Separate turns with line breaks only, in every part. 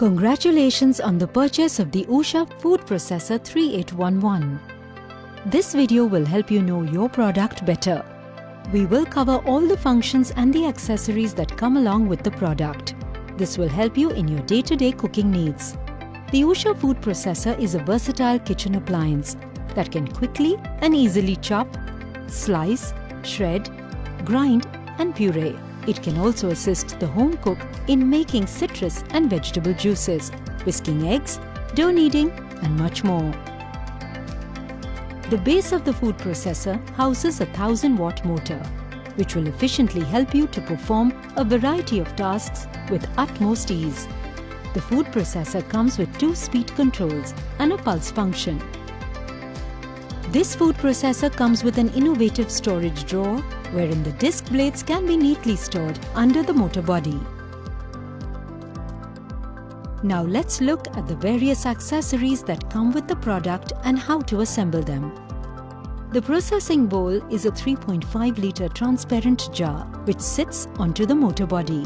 Congratulations on the purchase of the Usha Food Processor 3811. This video will help you know your product better. We will cover all the functions and the accessories that come along with the product. This will help you in your day-to-day cooking needs. The Usha Food Processor is a versatile kitchen appliance that can quickly and easily chop, slice, shred, grind and puree. It can also assist the home cook in making citrus and vegetable juices, whisking eggs, dough kneading and much more. The base of the food processor houses a 1000-watt motor, which will efficiently help you to perform a variety of tasks with utmost ease. The food processor comes with 2 speed controls and a pulse function. This food processor comes with an innovative storage drawer wherein the disc blades can be neatly stored under the motor body. Now let's look at the various accessories that come with the product and how to assemble them. The processing bowl is a 3.5-litre transparent jar which sits onto the motor body.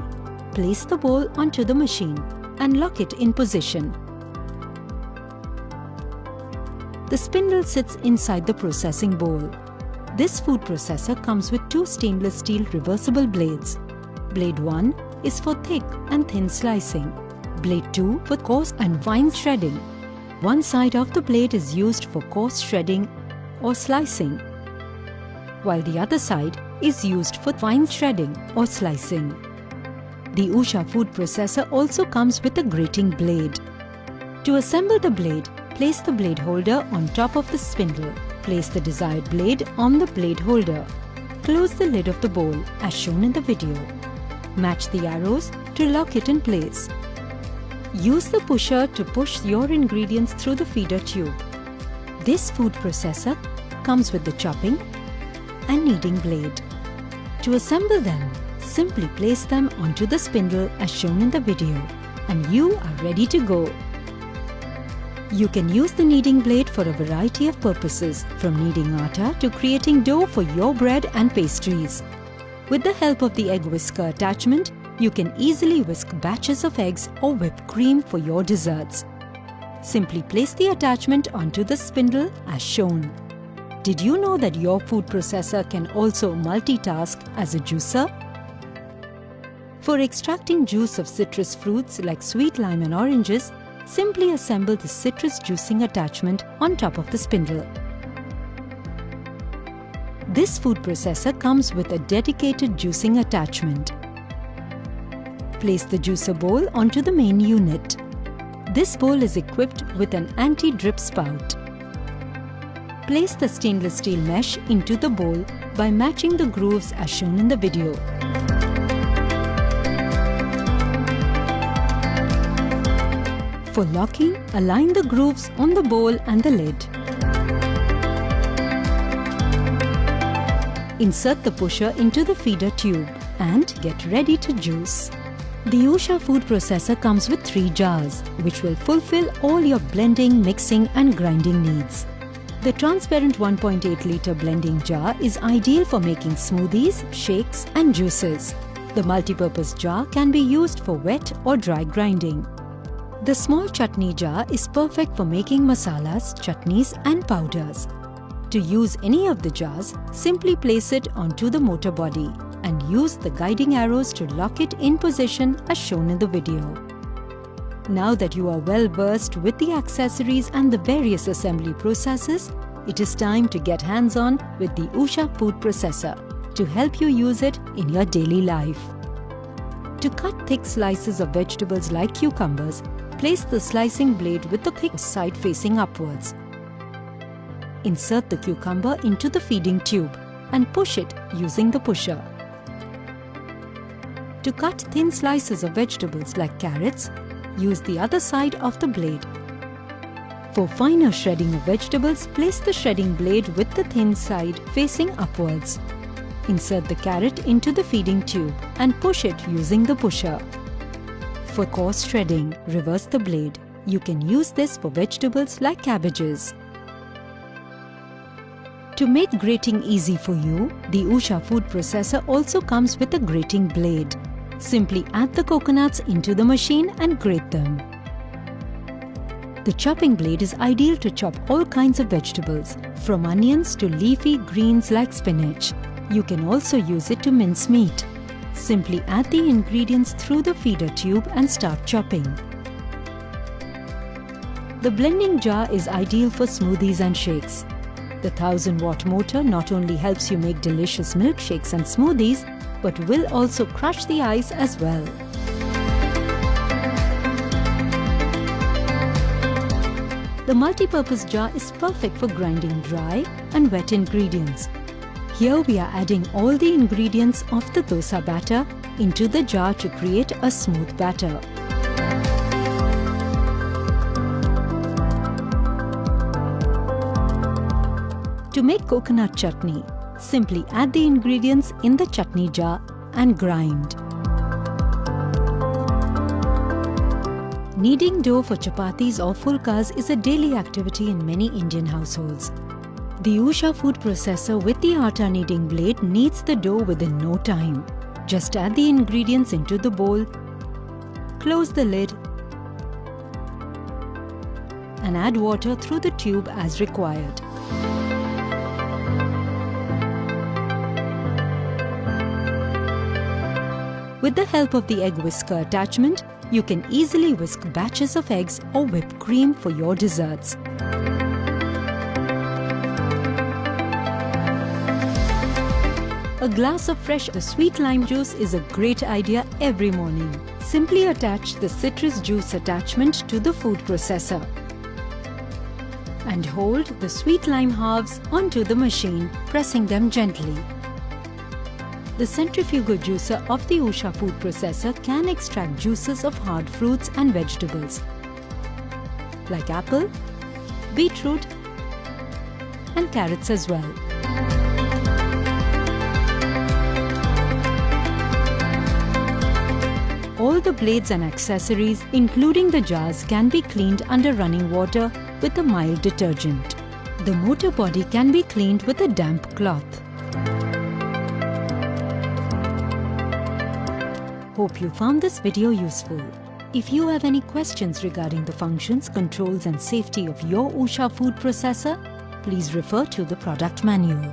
Place the bowl onto the machine and lock it in position. The spindle sits inside the processing bowl. This food processor comes with 2 stainless steel reversible blades. Blade 1 is for thick and thin slicing. Blade 2 for coarse and fine shredding. One side of the blade is used for coarse shredding or slicing, while the other side is used for fine shredding or slicing. The Usha food processor also comes with a grating blade. To assemble the blade, place the blade holder on top of the spindle. Place the desired blade on the blade holder. Close the lid of the bowl as shown in the video. Match the arrows to lock it in place. Use the pusher to push your ingredients through the feeder tube. This food processor comes with the chopping and kneading blade. To assemble them, simply place them onto the spindle as shown in the video and you are ready to go. You can use the kneading blade for a variety of purposes, from kneading atta to creating dough for your bread and pastries. With the help of the egg whisker attachment, you can easily whisk batches of eggs or whipped cream for your desserts. Simply place the attachment onto the spindle as shown. Did you know that your food processor can also multitask as a juicer? For extracting juice of citrus fruits like sweet lime and oranges, simply assemble the citrus juicing attachment on top of the spindle. This food processor comes with a dedicated juicing attachment. Place the juicer bowl onto the main unit. This bowl is equipped with an anti-drip spout. Place the stainless steel mesh into the bowl by matching the grooves as shown in the video. For locking, align the grooves on the bowl and the lid. Insert the pusher into the feeder tube and get ready to juice. The Usha food processor comes with 3 jars, which will fulfill all your blending, mixing and grinding needs. The transparent 1.8-litre blending jar is ideal for making smoothies, shakes and juices. The multipurpose jar can be used for wet or dry grinding. The small chutney jar is perfect for making masalas, chutneys and powders. To use any of the jars, simply place it onto the motor body and use the guiding arrows to lock it in position as shown in the video. Now that you are well versed with the accessories and the various assembly processes, it is time to get hands-on with the Usha food processor to help you use it in your daily life. To cut thick slices of vegetables like cucumbers, place the slicing blade with the thick side facing upwards. Insert the cucumber into the feeding tube and push it using the pusher. To cut thin slices of vegetables like carrots, use the other side of the blade. For finer shredding of vegetables, place the shredding blade with the thin side facing upwards. Insert the carrot into the feeding tube and push it using the pusher. For coarse shredding, reverse the blade. You can use this for vegetables like cabbages. To make grating easy for you, the Usha food processor also comes with a grating blade. Simply add the coconuts into the machine and grate them. The chopping blade is ideal to chop all kinds of vegetables, from onions to leafy greens like spinach. You can also use it to mince meat. Simply add the ingredients through the feeder tube and start chopping. The blending jar is ideal for smoothies and shakes. The 1000-watt motor not only helps you make delicious milkshakes and smoothies, but will also crush the ice as well. The multi-purpose jar is perfect for grinding dry and wet ingredients. Here we are adding all the ingredients of the dosa batter into the jar to create a smooth batter. To make coconut chutney, simply add the ingredients in the chutney jar and grind. Kneading dough for chapatis or fulkas is a daily activity in many Indian households. The Usha food processor with the atta kneading blade kneads the dough within no time. Just add the ingredients into the bowl, close the lid, and add water through the tube as required. With the help of the egg whisker attachment, you can easily whisk batches of eggs or whipped cream for your desserts. A glass of fresh sweet lime juice is a great idea every morning. Simply attach the citrus juice attachment to the food processor and hold the sweet lime halves onto the machine, pressing them gently. The centrifugal juicer of the Usha food processor can extract juices of hard fruits and vegetables like apple, beetroot, and carrots as well. All the blades and accessories, including the jars, can be cleaned under running water with a mild detergent. The motor body can be cleaned with a damp cloth. Hope you found this video useful. If you have any questions regarding the functions, controls and safety of your Usha food processor, please refer to the product manual.